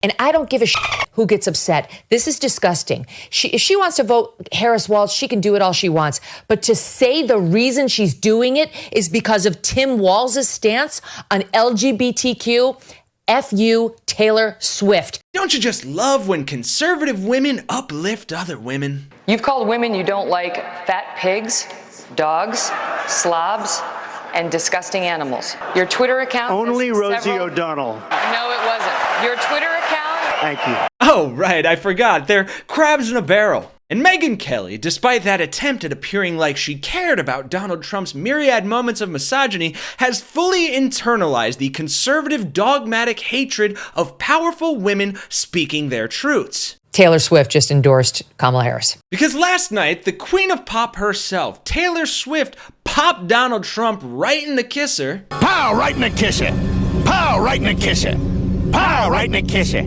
And I don't give a shit who gets upset. This is disgusting. If she wants to vote Harris Walz, she can do it all she wants. But to say the reason she's doing it is because of Tim Walz's stance on LGBTQ, F you, Taylor Swift. Don't you just love when conservative women uplift other women? You've called women you don't like fat pigs, dogs, slobs, and disgusting animals. Your Twitter account... Only Rosie O'Donnell. No, it wasn't. Your Twitter account... Thank you. Oh, right, I forgot. They're crabs in a barrel. And Megyn Kelly, despite that attempt at appearing like she cared about Donald Trump's myriad moments of misogyny, has fully internalized the conservative dogmatic hatred of powerful women speaking their truths. Taylor Swift just endorsed Kamala Harris. Because last night, the queen of pop herself, Taylor Swift, popped Donald Trump right in the kisser. Pow, right in the kisser. Pow, right in the kisser. Pow, right in the kisser.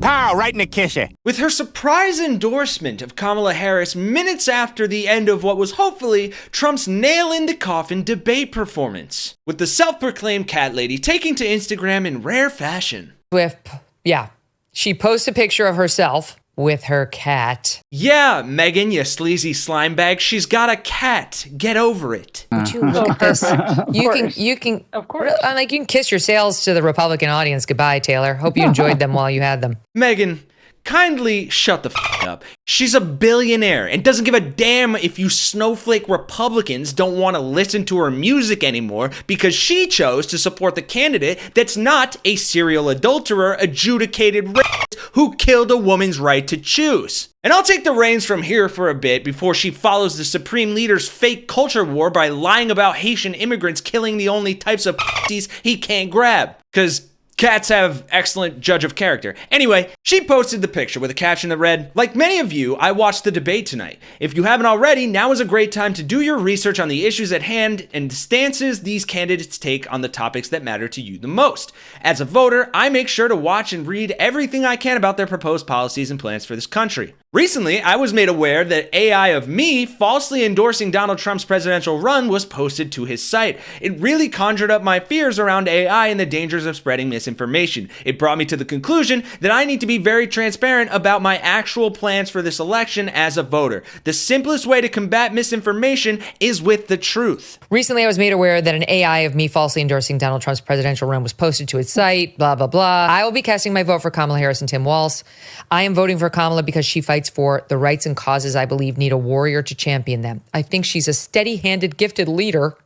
Pow, right in the kisser. With her surprise endorsement of Kamala Harris minutes after the end of what was hopefully Trump's nail-in-the-coffin debate performance. With the self-proclaimed cat lady taking to Instagram in rare fashion. Swift, yeah. She posts a picture of herself with her cat. Yeah, Megyn, you sleazy slime bag, she's got a cat. Get over it. Would you look at this? You can, Of course. Like, you can kiss your sales to the Republican audience goodbye, Taylor. Hope you enjoyed them while you had them. Megyn, kindly shut the f up. She's a billionaire and doesn't give a damn if you snowflake Republicans don't want to listen to her music anymore because she chose to support the candidate that's not a serial adulterer, adjudicated rapist who killed a woman's right to choose. And I'll take the reins from here for a bit before she follows the Supreme Leader's fake culture war by lying about Haitian immigrants killing the only types of pussies he can't grab. Because cats have excellent judge of character. Anyway, she posted the picture with a caption that read, "Like many of you, I watched the debate tonight. If you haven't already, now is a great time to do your research on the issues at hand and the stances these candidates take on the topics that matter to you the most. As a voter, I make sure to watch and read everything I can about their proposed policies and plans for this country. Recently, I was made aware that AI of me falsely endorsing Donald Trump's presidential run was posted to his site. It really conjured up my fears around AI and the dangers of spreading misinformation. It brought me to the conclusion that I need to be very transparent about my actual plans for this election as a voter. The simplest way to combat misinformation is with the truth." Recently, I was made aware that an AI of me falsely endorsing Donald Trump's presidential run was posted to its site, blah, blah, blah. I will be casting my vote for Kamala Harris and Tim Walz. I am voting for Kamala because she fights for the rights and causes I believe need a warrior to champion them. I think she's a steady-handed, gifted leader.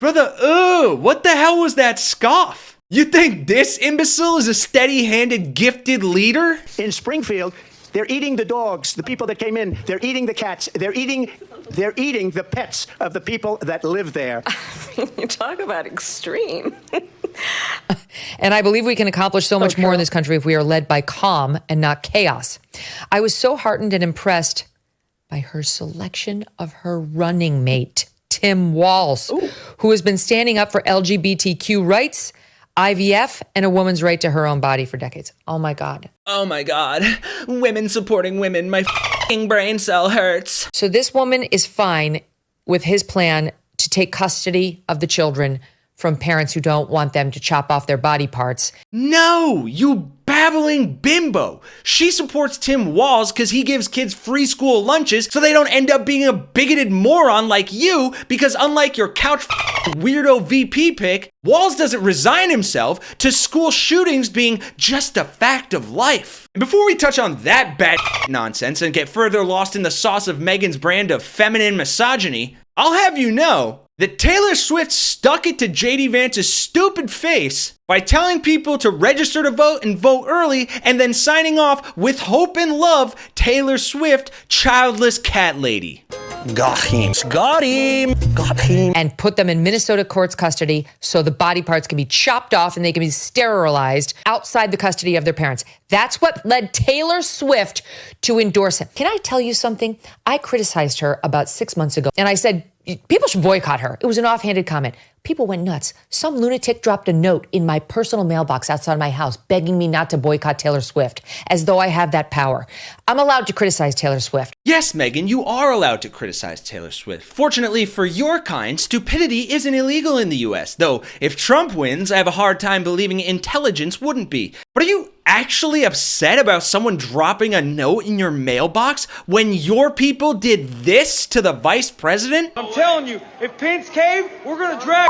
Brother, what the hell was that scoff? You think this imbecile is a steady-handed, gifted leader? In Springfield, they're eating the dogs, the people that came in. They're eating the cats. They're eating the pets of the people that live there. You talk about extreme. And I believe we can accomplish so much more in this country if we are led by calm and not chaos. I was so heartened and impressed by her selection of her running mate, Tim Walz, who has been standing up for LGBTQ rights, IVF, and a woman's right to her own body for decades. Oh my God. Oh my God. Women supporting women. My f***ing brain cell hurts. So this woman is fine with his plan to take custody of the children from parents who don't want them to chop off their body parts. No, you babbling bimbo. She supports Tim Walz because he gives kids free school lunches so they don't end up being a bigoted moron like you, because unlike your couch weirdo VP pick, Walz doesn't resign himself to school shootings being just a fact of life. And before we touch on that bad nonsense and get further lost in the sauce of Megyn's brand of feminine misogyny, I'll have you know that Taylor Swift stuck it to JD Vance's stupid face by telling people to register to vote and vote early and then signing off with hope and love, Taylor Swift, childless cat lady. Got him. Got him. Got him. And put them in Minnesota court's custody so the body parts can be chopped off and they can be sterilized outside the custody of their parents. That's what led Taylor Swift to endorse him. Can I tell you something? I criticized her about 6 months ago and I said, people should boycott her. It was an offhanded comment. People went nuts. Some lunatic dropped a note in my personal mailbox outside my house begging me not to boycott Taylor Swift, as though I have that power. I'm allowed to criticize Taylor Swift. Yes, Megyn, you are allowed to criticize Taylor Swift. Fortunately for your kind, stupidity isn't illegal in the US, though if Trump wins, I have a hard time believing intelligence wouldn't be. But are you actually upset about someone dropping a note in your mailbox when your people did this to the vice president? I'm telling you, if Pence cave, we're gonna drag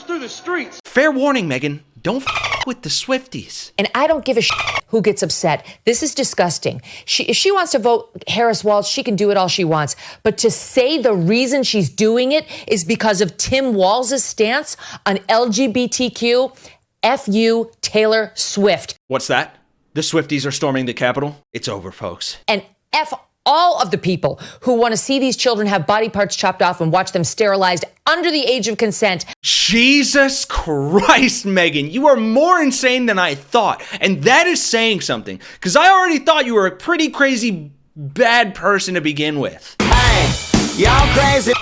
through the streets. Fair warning, Megyn. Don't with the Swifties. And I don't give a who gets upset. This is disgusting. If she wants to vote Harris Walz, she can do it all she wants. But to say the reason she's doing it is because of Tim Walz's stance on LGBTQ, F you, Taylor Swift. What's that? The Swifties are storming the Capitol? It's over, folks. And F all of the people who want to see these children have body parts chopped off and watch them sterilized under the age of consent. Jesus Christ, Megyn, you are more insane than I thought. And that is saying something, because I already thought you were a pretty crazy, bad person to begin with. Hey, y'all crazy.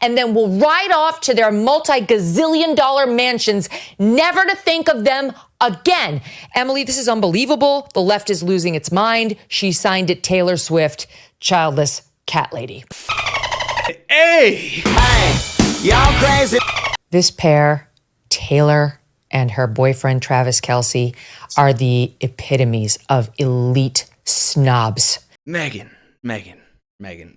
And then will ride off to their multi-gazillion-dollar mansions, never to think of them again. Emily, this is unbelievable. The left is losing its mind. She signed it Taylor Swift, childless cat lady. Hey, Y'all crazy. This pair, Taylor and her boyfriend, Travis Kelce, are the epitomes of elite snobs. Megyn,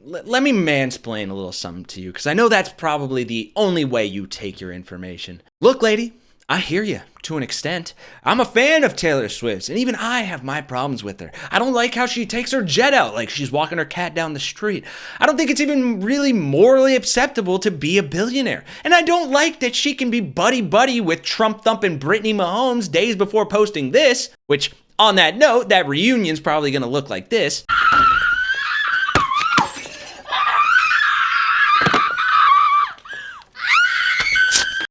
let me mansplain a little something to you, because I know that's probably the only way you take your information. Look, lady, I hear you to an extent. I'm a fan of Taylor Swift's, and even I have my problems with her. I don't like how she takes her jet out like she's walking her cat down the street. I don't think it's even really morally acceptable to be a billionaire. And I don't like that she can be buddy-buddy with Trump-thumping Brittany Mahomes days before posting this, which, on that note, that reunion's probably gonna look like this.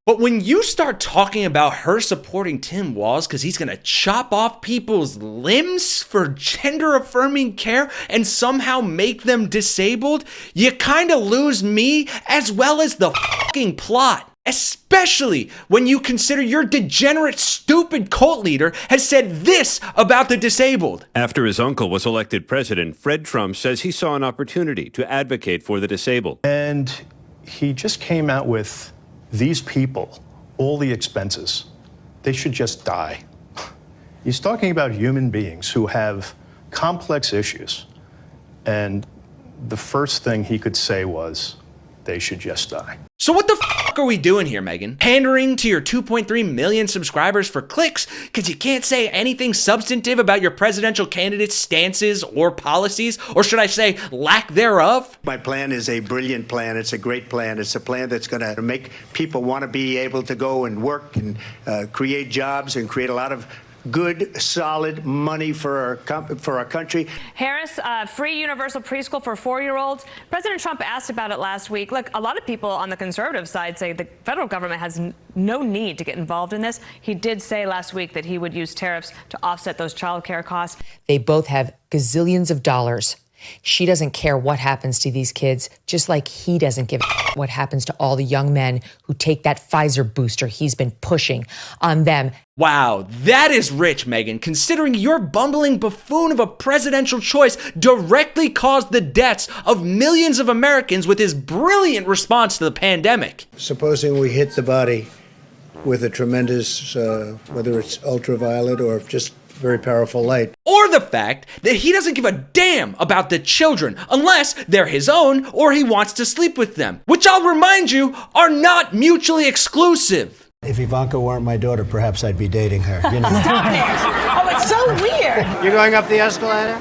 But when you start talking about her supporting Tim Walz because he's going to chop off people's limbs for gender-affirming care and somehow make them disabled, you kind of lose me as well as the fucking plot. Especially when you consider your degenerate, stupid cult leader has said this about the disabled. After his uncle was elected president, Fred Trump says he saw an opportunity to advocate for the disabled. And he just came out with these people, all the expenses, they should just die. He's talking about human beings who have complex issues. And the first thing he could say was, they should just die. So what the fuck are we doing here, Megyn? Pandering to your 2.3 million subscribers for clicks because you can't say anything substantive about your presidential candidate's stances or policies, or should I say lack thereof? My plan is a brilliant plan. It's a great plan. It's a plan that's going to make people want to be able to go and work and create jobs and create a lot of good, solid money for our country. Harris, free universal preschool for 4-year-olds. President Trump asked about it last week. Look, a lot of people on the conservative side say the federal government has no need to get involved in this. He did say last week that he would use tariffs to offset those child care costs. They both have gazillions of dollars. She doesn't care what happens to these kids, just like he doesn't give a what happens to all the young men who take that Pfizer booster he's been pushing on them. Wow, that is rich, Megyn, considering your bumbling buffoon of a presidential choice directly caused the deaths of millions of Americans with his brilliant response to the pandemic. Supposing we hit the body with a tremendous, whether it's ultraviolet or just very powerful light. Or the fact that he doesn't give a damn about the children unless they're his own or he wants to sleep with them, which I'll remind you are not mutually exclusive. If Ivanka weren't my daughter, perhaps I'd be dating her. You know. Oh, it's so weird. You're going up the escalator?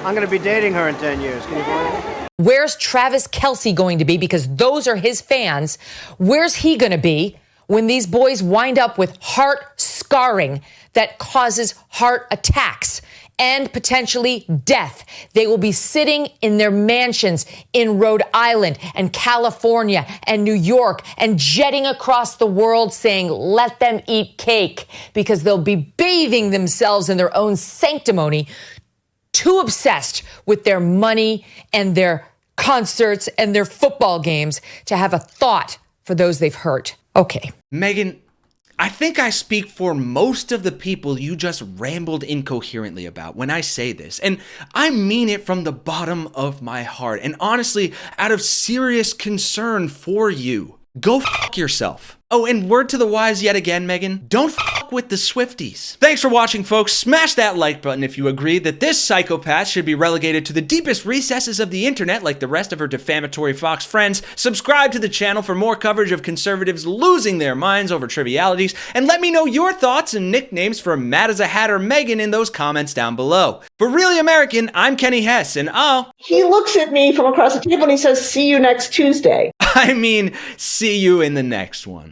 I'm going to be dating her in 10 years. Can you believe it? Where's Travis Kelce going to be? Because those are his fans. Where's he going to be when these boys wind up with heart scarring that causes heart attacks and potentially death? They will be sitting in their mansions in Rhode Island and California and New York and jetting across the world saying, let them eat cake, because they'll be bathing themselves in their own sanctimony, too obsessed with their money and their concerts and their football games to have a thought for those they've hurt. Okay. Megyn, I think I speak for most of the people you just rambled incoherently about when I say this, and I mean it from the bottom of my heart, and honestly, out of serious concern for you. Go fuck yourself. Oh, and word to the wise yet again, Megyn, don't fuck with the Swifties. Thanks for watching, folks. Smash that like button if you agree that this psychopath should be relegated to the deepest recesses of the internet like the rest of her defamatory Fox friends. Subscribe to the channel for more coverage of conservatives losing their minds over trivialities, and let me know your thoughts and nicknames for Mad as a Hatter Megyn in those comments down below. For Really American, I'm Kenny Hesse, and He looks at me from across the table and he says, "See you next Tuesday." I mean, see you in the next one.